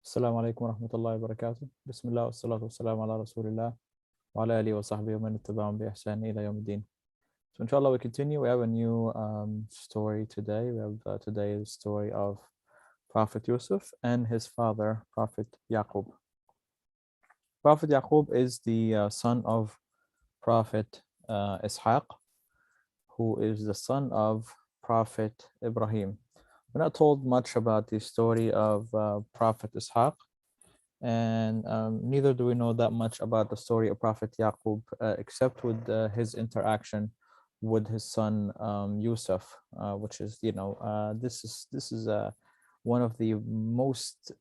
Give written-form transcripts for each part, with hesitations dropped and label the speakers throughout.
Speaker 1: السلام عليكم ورحمة الله وبركاته. بسم الله والصلاة والسلام على رسول الله وعلى آله وصحبه ومن اتبعهم بإحسان إلى يوم الدين. So inshallah we continue. We have a new story today. We have today's story of Prophet Yusuf and his father, Prophet Yaakov. Prophet Yaakov is the son of Prophet Ishaq, who is the son of Prophet Ibrahim. We're not told much about the story of Prophet Ishaq, and neither do we know that much about the story of Prophet Yaqub, except with his interaction with his son Yusuf, which is, this is one of the most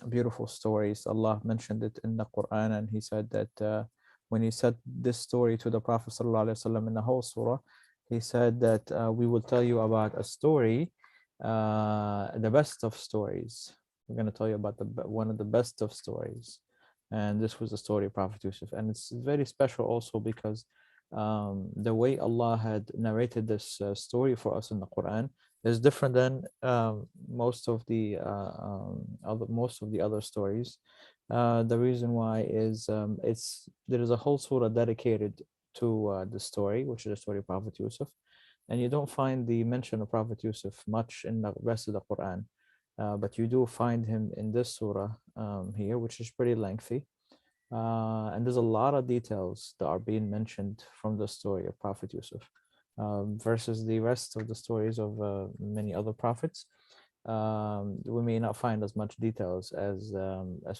Speaker 1: beautiful stories. Allah mentioned it in the Quran, and He said that when He said this story to the Prophet ﷺ in the whole surah, He said that we will tell you about a story, the best of stories. We're going to tell you about one of the best of stories, and this was the story of Prophet Yusuf. And it's very special also because the way Allah had narrated this story for us in the Quran is different than most of the other stories. The reason why is there is a whole surah dedicated to the story, which is the story of Prophet Yusuf, and you don't find the mention of Prophet Yusuf much in the rest of the Quran. But you do find him in this surah here, which is pretty lengthy. And there's a lot of details that are being mentioned from the story of Prophet Yusuf versus the rest of the stories of many other prophets. We may not find as much details as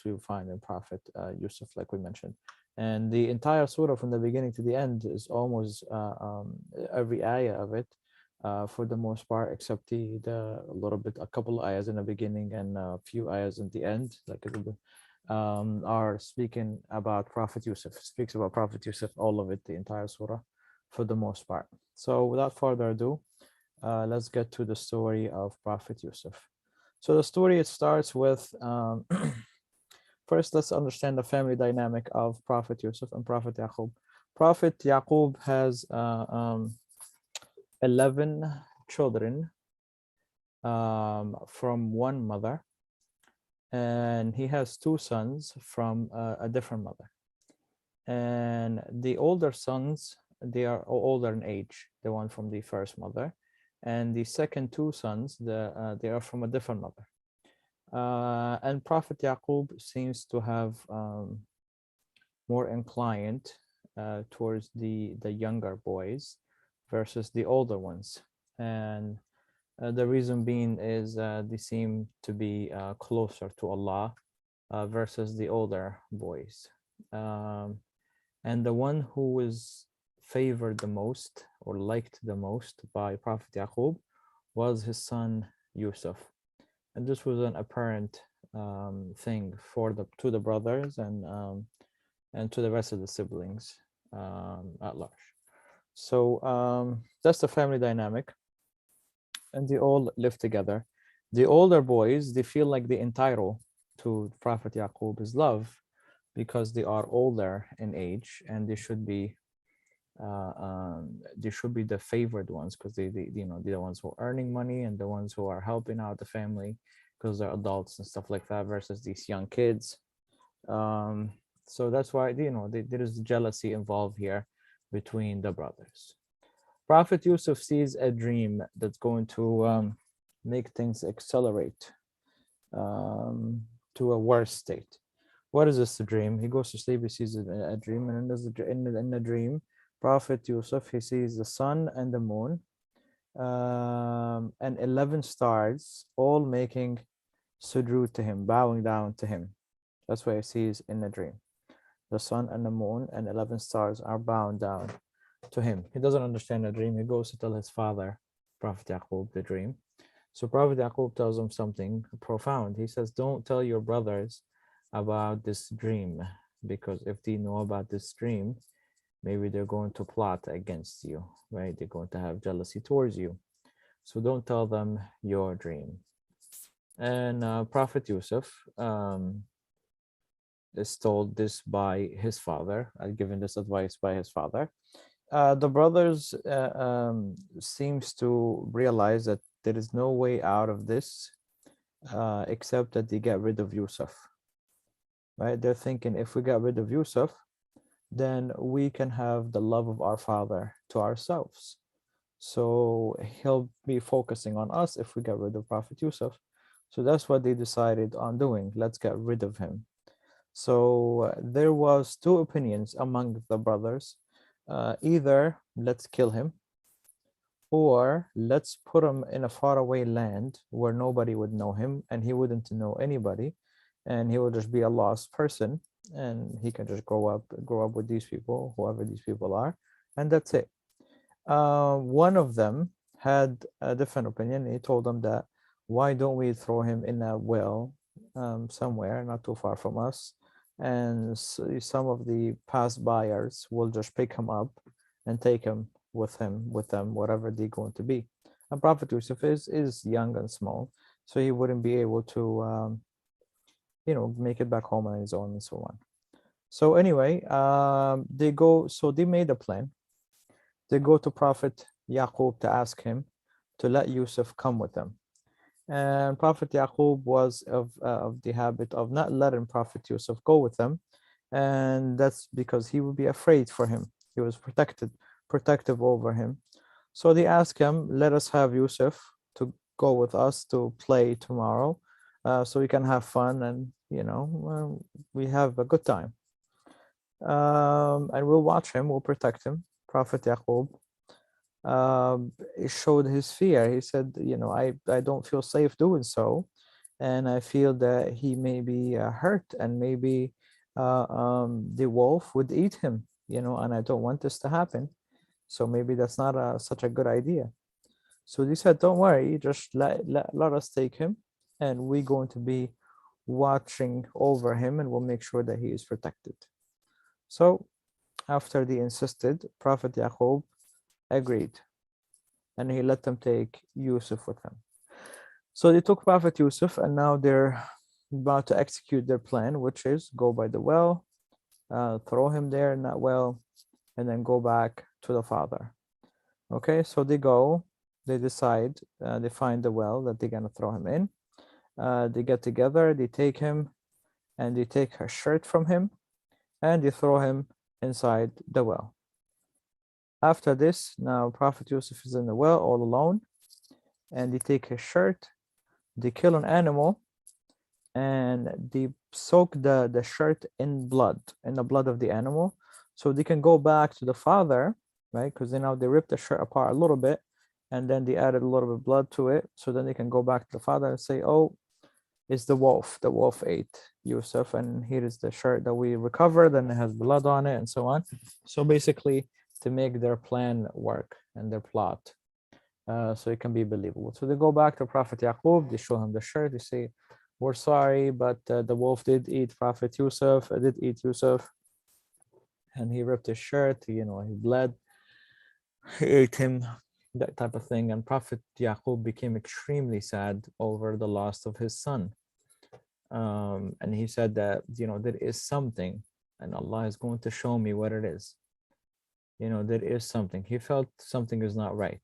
Speaker 1: we would find in Prophet Yusuf, like we mentioned. And the entire surah from the beginning to the end is almost every ayah of it, for the most part, except a couple of ayahs in the beginning and a few ayahs in the end, like are speaking about Prophet Yusuf. Speaks about Prophet Yusuf, all of it, the entire surah, for the most part. So without further ado, let's get to the story of Prophet Yusuf. So the story, it starts with first, let's understand the family dynamic of Prophet Yusuf and Prophet Yaqub. Prophet Yaqub has 11 children from one mother, and he has two sons from a different mother. And the older sons, they are older in age, the one from the first mother, and the second two sons, they are from a different mother. And Prophet Yaqub seems to have more inclined towards the younger boys versus the older ones. And the reason being is they seem to be closer to Allah versus the older boys. And the one who was favored the most or liked the most by Prophet Yaqub was his son Yusuf. And this was an apparent thing to the brothers and to the rest of the siblings at large. So that's the family dynamic, and they all live together. The older boys, they feel like they entitle to Prophet Yaqub's love because they are older in age, and they should be the favored ones, because they're the ones who are earning money and the ones who are helping out the family because they're adults and stuff like that, versus these young kids. So that's why there is jealousy involved here between the brothers. Prophet Yusuf sees a dream that's going to make things accelerate to a worse state. What is this dream? He goes to sleep, he sees a dream, and in the dream, Prophet Yusuf, he sees the sun and the moon and 11 stars all making sujood to him, bowing down to him. That's what he sees in the dream. The sun and the moon and 11 stars are bowing down to him. He doesn't understand the dream. He goes to tell his father, Prophet Yaqub, the dream. So Prophet Yaqub tells him something profound. He says, don't tell your brothers about this dream, because if they know about this dream, maybe they're going to plot against you, right? They're going to have jealousy towards you. So don't tell them your dream. And Prophet Yusuf is told this by his father, given this advice by his father. The brothers seems to realize that there is no way out of this except that they get rid of Yusuf, right? They're thinking if we get rid of Yusuf, then we can have the love of our father to ourselves. So he'll be focusing on us if we get rid of Prophet Yusuf. So that's what they decided on doing. Let's get rid of him. So there was two opinions among the brothers. Either let's kill him, or let's put him in a faraway land where nobody would know him and he wouldn't know anybody, and he would just be a lost person, and he can just grow up with these people, whoever these people are, and that's it. One of them had a different opinion. He told them that why don't we throw him in a well somewhere not too far from us, and some of the past buyers will just pick him up and take him with them wherever they're going to be. And Prophet Yusuf is young and small, so he wouldn't be able to make it back home on his own and so on. So anyway, they made a plan. They go to Prophet Yaakov to ask him to let Yusuf come with them. And Prophet Yaakov was of the habit of not letting Prophet Yusuf go with them, and that's because he would be afraid for him. He was protective over him. So they asked him, let us have Yusuf to go with us to play tomorrow, so we can have fun and we have a good time. And we'll watch him, we'll protect him. Prophet Yaqub showed his fear. He said, I don't feel safe doing so, and I feel that he may be hurt, and maybe the wolf would eat him, and I don't want this to happen. So maybe that's not such a good idea. So they said, don't worry, just let us take him, and we're going to be watching over him, and we'll make sure that he is protected. So after they insisted, Prophet Yaqub agreed, and he let them take Yusuf with them. So they took Prophet Yusuf, and now they're about to execute their plan, which is go by the well, throw him there in that well, and then go back to the father. Okay, so they decide, they find the well that they're gonna throw him in. They get together, they take him, and they take her shirt from him, and they throw him inside the well. After this, now Prophet Yusuf is in the well all alone, and they take his shirt, they kill an animal, and they soak the shirt in the blood of the animal, so they can go back to the father, right? Because now they ripped the shirt apart a little bit, and then they added a little bit of blood to it, so then they can go back to the father and say, oh, it's the wolf. The wolf ate Yusuf, and here is the shirt that we recovered, and it has blood on it, and so on. So basically, to make their plan work and their plot, so it can be believable. So they go back to Prophet Yaqub, they show him the shirt, they say, we're sorry, but the wolf did eat Prophet Yusuf, did eat Yusuf, and he ripped his shirt, he bled, he ate him, that type of thing. And Prophet Yaqub became extremely sad over the loss of his son. And he said that, there is something, and Allah is going to show me what it is. There is something. He felt something is not right.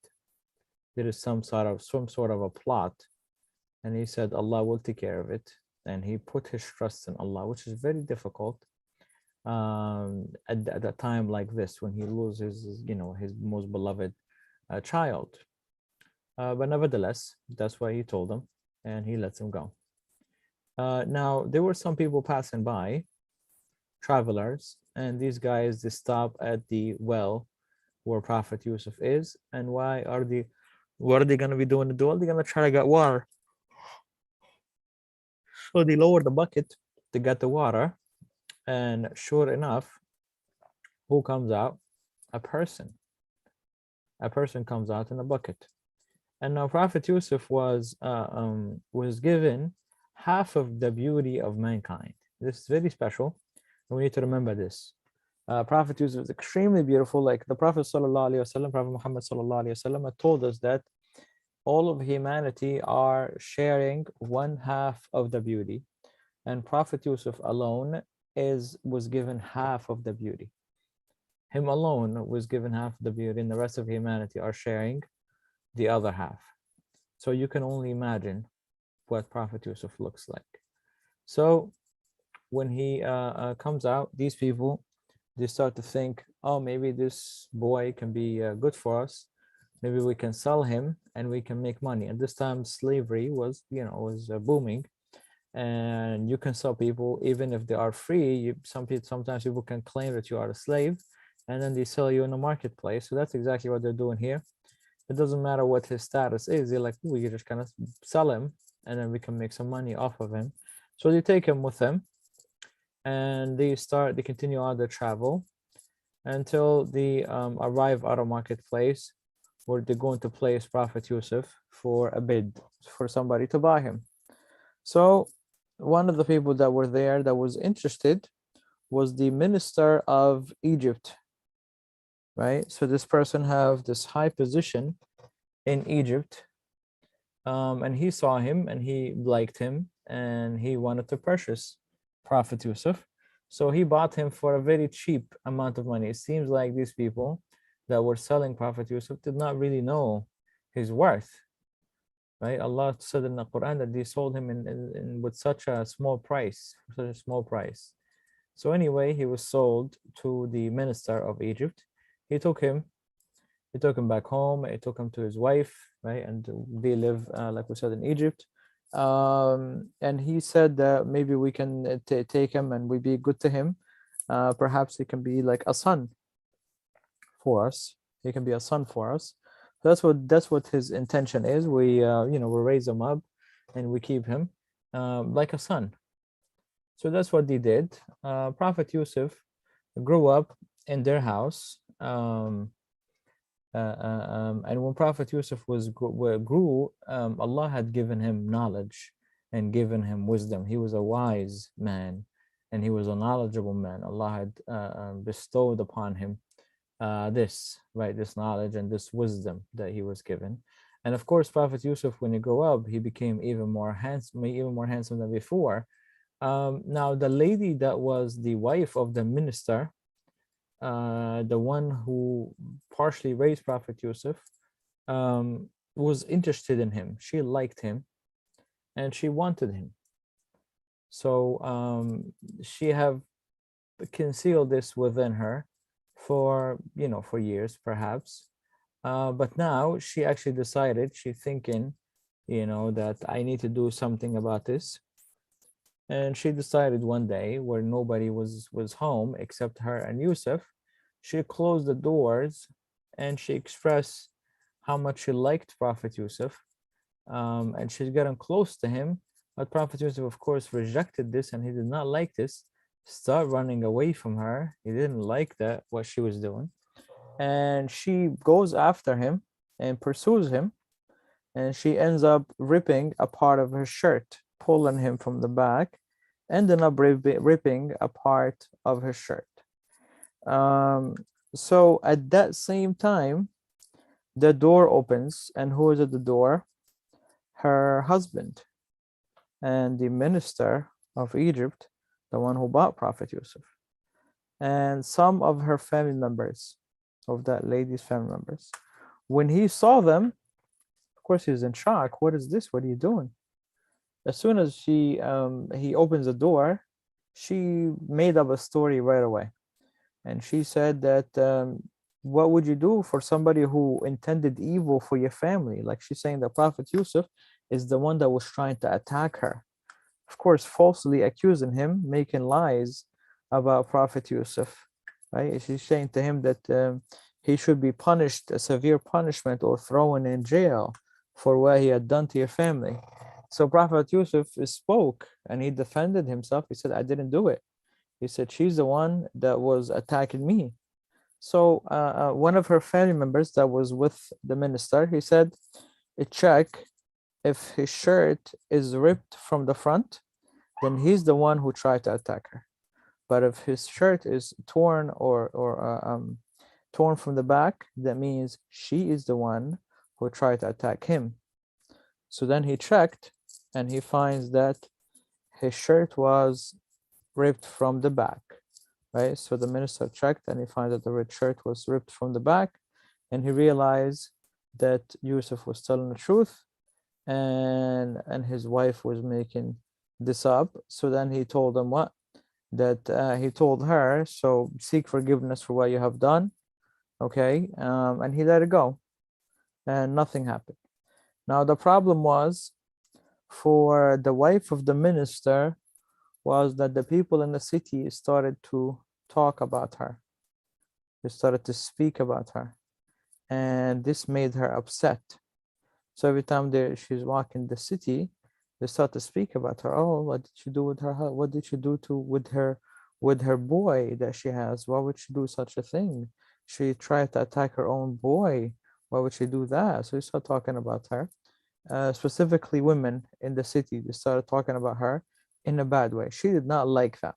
Speaker 1: There is some sort of a plot. And he said, Allah will take care of it. And he put his trust in Allah, which is very difficult at a time like this, when he loses, his most beloved child. But nevertheless, that's why he told him, and he lets him go. Now, there were some people passing by, travelers, and these guys, they stop at the well where Prophet Yusuf is. And what are they going to be doing at the well? They're going to try to get water. So they lower the bucket to get the water, and sure enough, who comes out? A person. A person comes out in a bucket. And now Prophet Yusuf was given half of the beauty of mankind. This is very special, and we need to remember this. Prophet Yusuf is extremely beautiful. Like the Prophet ﷺ, Prophet Muhammad ﷺ told us that all of humanity are sharing one half of the beauty, and Prophet Yusuf alone was given half of the beauty. Him alone was given half of the beauty, and the rest of humanity are sharing the other half. So you can only imagine what Prophet Yusuf looks like. So when he comes out, these people, they start to think, oh, maybe this boy can be good for us. Maybe we can sell him and we can make money. At this time, slavery was, was booming, and you can sell people even if they are free. Sometimes people can claim that you are a slave, and then they sell you in the marketplace. So that's exactly what they're doing here. It doesn't matter what his status is. They're like, we just kind of sell him, and then we can make some money off of him. So they take him with them, and they continue on their travel until they arrive at a marketplace where they're going to place Prophet Yusuf for a bid for somebody to buy him. So one of the people that were there that was interested was the minister of Egypt, right? So this person have this high position in Egypt, and he saw him and he liked him and he wanted to purchase Prophet Yusuf. So he bought him for a very cheap amount of money. It seems like these people that were selling Prophet Yusuf did not really know his worth, right? Allah said in the Quran that they sold him in with such a small price, for such a small price. So anyway, he was sold to the minister of Egypt. He took him back home. He took him to his wife, right? And they live, like we said, in Egypt. And he said that maybe we can take him and we be good to him. Perhaps he can be like a son for us. He can be a son for us. That's what his intention is. We we raise him up and we keep him like a son. So that's what they did. Prophet Yusuf grew up in their house. And when Prophet Yusuf grew, Allah had given him knowledge and given him wisdom. He was a wise man and he was a knowledgeable man. Allah had bestowed upon him this knowledge and this wisdom that he was given. And of course, Prophet Yusuf, when he grew up, he became even more handsome than before. Now, the lady that was the wife of the minister, the one who partially raised Prophet Yusuf, was interested in him. She liked him and she wanted him. So she have concealed this within her for years perhaps, but now she actually decided, she thinking that I need to do something about this. And she decided one day, where nobody was home except her and Yusuf, she closed the doors and she expressed how much she liked Prophet Yusuf, and she's getting close to him. But Prophet Yusuf, of course, rejected this, and he did not like this, start running away from her. He didn't like that, what she was doing. And she goes after him and pursues him, and she ends up ripping a part of his shirt, pulling him from the back, ending up ripping a part of his shirt. So at that same time, the door opens, and who is at the door? Her husband and the minister of Egypt, the one who bought Prophet Yusuf, and some of her family members, of that lady's family members. When he saw them, of course, he's in shock. What is this? What are you doing? As soon as he opens the door, she made up a story right away. And she said that, what would you do for somebody who intended evil for your family? Like, she's saying that Prophet Yusuf is the one that was trying to attack her. Of course, falsely accusing him, making lies about Prophet Yusuf, right? She's saying to him that he should be punished, a severe punishment, or thrown in jail for what he had done to your family. So Prophet Yusuf spoke and he defended himself. He said, I didn't do it. He said, she's the one that was attacking me. So one of her family members that was with the minister, he said, check if his shirt is ripped from the front, then he's the one who tried to attack her. But if his shirt is torn or torn from the back, that means she is the one who tried to attack him. So then he checked and he finds that his shirt was ripped from the back, right? So the minister checked and he finds that the red shirt was ripped from the back, and he realized that Yusuf was telling the truth, and his wife was making this up. So then he told them what? That he told her, so seek forgiveness for what you have done, okay? And he let it go, and nothing happened. Now the problem was for the wife of the minister was that the people in the city started to talk about her. They started to speak about her, and this made her upset. So every time she's walking the city, they start to speak about her. Oh, what did she do with her? What did she do to with her boy that she has? Why would she do such a thing? She tried to attack her own boy. Why would she do that? So they start talking about her. Specifically, women in the city, they started talking about her in a bad way. She did not like that,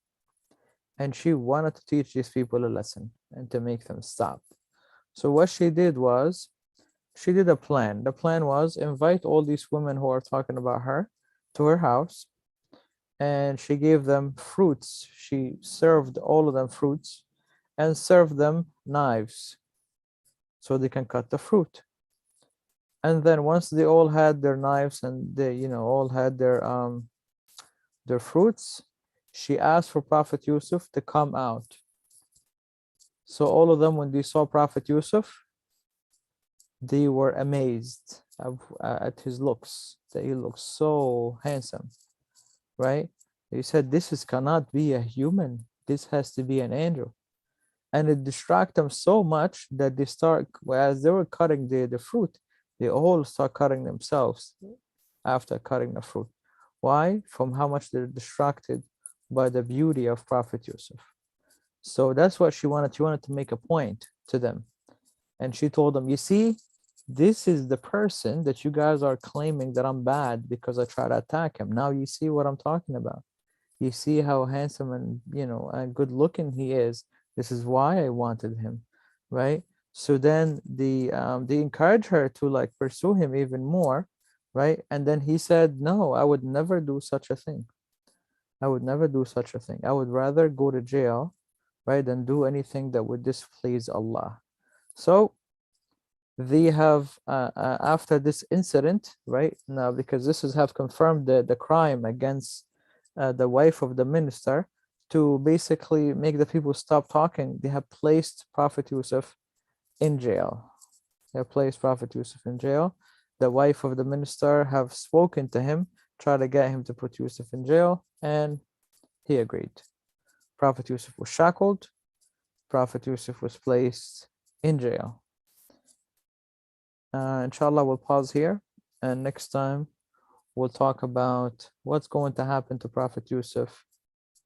Speaker 1: and she wanted to teach these people a lesson and to make them stop. So what she did was she did a plan. The plan was invite all these women who are talking about her to her house, and she gave them fruits. She served all of them fruits and served them knives so they can cut the fruit. And then once they all had their knives and they, all had their fruits, she asked for Prophet Yusuf to come out. So all of them, when they saw Prophet Yusuf, they were amazed at his looks, that he looks so handsome, right? They said, this cannot be a human. This has to be an angel. And it distracted them so much that they start, as they were cutting the fruit, they all start cutting themselves after cutting the fruit. Why? From how much they're distracted by the beauty of Prophet Yusuf. So that's what she wanted. She wanted to make a point to them. And she told them, you see, this is the person that you guys are claiming that I'm bad because I try to attack him. Now you see what I'm talking about. You see how handsome and, and good looking he is. This is why I wanted him, right? So then they encourage her to like pursue him even more, right? And then he said, no, I would never do such a thing. I would never do such a thing. I would rather go to jail, right, than do anything that would displease Allah. So they have after this incident, right now, because this is have confirmed the crime against the wife of the minister, to basically make the people stop talking, they have placed Prophet Yusuf in jail. They have placed Prophet Yusuf in jail. The wife of the minister have spoken to him, try to get him to put Yusuf in jail, and he agreed. Prophet Yusuf was shackled. Prophet Yusuf was placed in jail. Inshallah, we'll pause here, and next time we'll talk about what's going to happen to Prophet Yusuf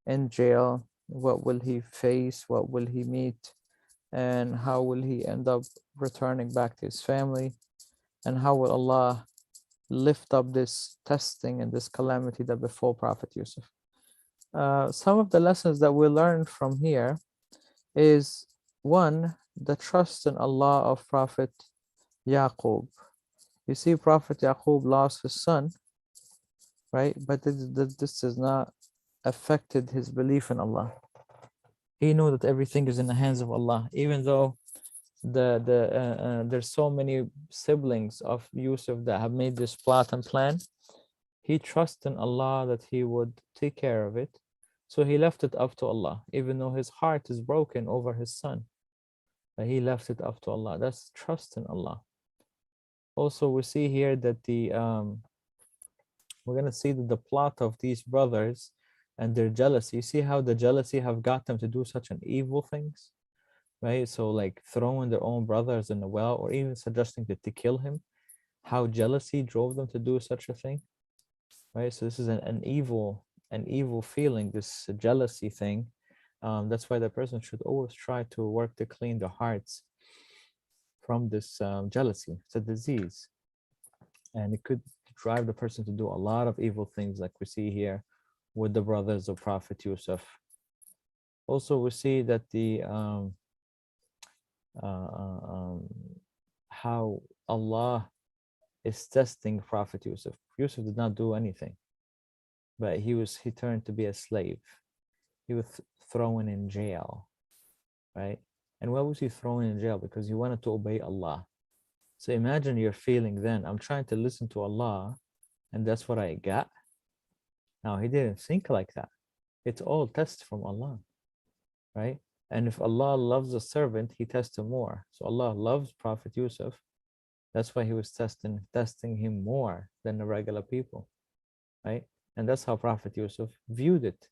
Speaker 1: in jail. What will he face? What will he meet? And how will he end up returning back to his family? And how will Allah lift up this testing and this calamity that befell Prophet Yusuf? Some of the lessons that we learn from here is, one, the trust in Allah of Prophet Yaakov. You see, Prophet Yaakov lost his son, right? But this has not affected his belief in Allah. He knew that everything is in the hands of Allah, even though there's so many siblings of Yusuf that have made this plot and plan. He trusted in Allah that he would take care of it. So he left it up to Allah, even though his heart is broken over his son. But he left it up to Allah. That's trust in Allah. Also, we see here that we're going to see that the plot of these brothers and their jealousy. You see how the jealousy have got them to do such an evil things, right? So like throwing their own brothers in the well, or even suggesting to kill him. How jealousy drove them to do such a thing, right? So this is an evil feeling, this jealousy thing. That's why the person should always try to work to clean their hearts from this jealousy. It's a disease, and it could drive the person to do a lot of evil things, like we see here with the brothers of Prophet Yusuf. Also, we see that how Allah is testing Prophet Yusuf. Yusuf did not do anything, but he turned to be a slave. He was thrown in jail, right? And why was he thrown in jail? Because he wanted to obey Allah. So imagine your feeling then. I'm trying to listen to Allah, and that's what I got. Now, he didn't think like that. It's all test from Allah, right? And if Allah loves a servant, he tests him more. So Allah loves Prophet Yusuf. That's why he was testing him more than the regular people, right? And that's how Prophet Yusuf viewed it.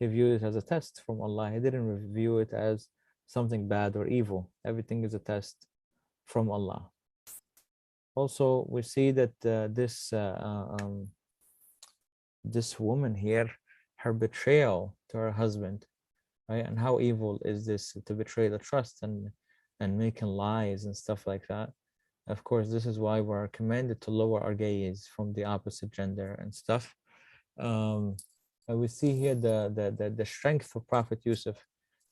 Speaker 1: He viewed it as a test from Allah. He didn't view it as something bad or evil. Everything is a test from Allah. Also, we see that this woman here, her betrayal to her husband, right? And how evil is this to betray the trust and making lies and stuff like that. Of course, this is why we're commanded to lower our gaze from the opposite gender and stuff. And we see here the strength of Prophet Yusuf,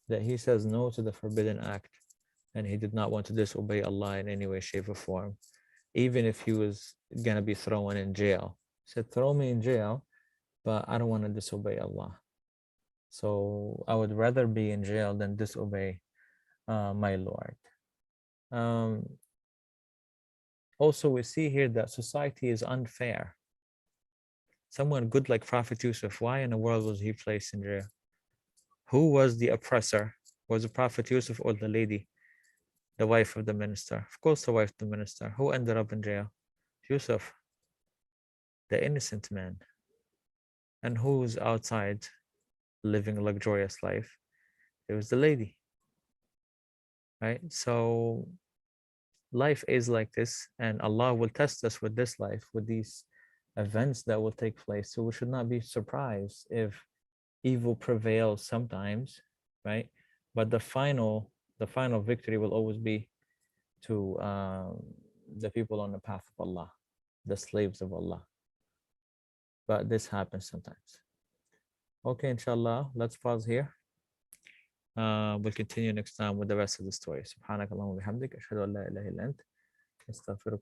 Speaker 1: that he says no to the forbidden act, and he did not want to disobey Allah in any way, shape, or form, even if he was gonna be thrown in jail. He said, "Throw me in jail, but I don't want to disobey Allah. So I would rather be in jail than disobey my Lord." Also, we see here that society is unfair. Someone good like Prophet Yusuf, why in the world was he placed in jail? Who was the oppressor? Was it Prophet Yusuf or the lady, the wife of the minister? Of course, the wife of the minister. Who ended up in jail? Yusuf, the innocent man. And who's outside living a luxurious life? It was the lady, right? So life is like this, and Allah will test us with this life, with these events that will take place. So we should not be surprised if evil prevails sometimes, right? But the final victory will always be to the people on the path of Allah, the slaves of Allah. But this happens sometimes. Okay, inshallah, let's pause here. We'll continue next time with the rest of the story. سبحانك اللهم وبحمدك أشهد أن لا إله إلا أنت أستغفرك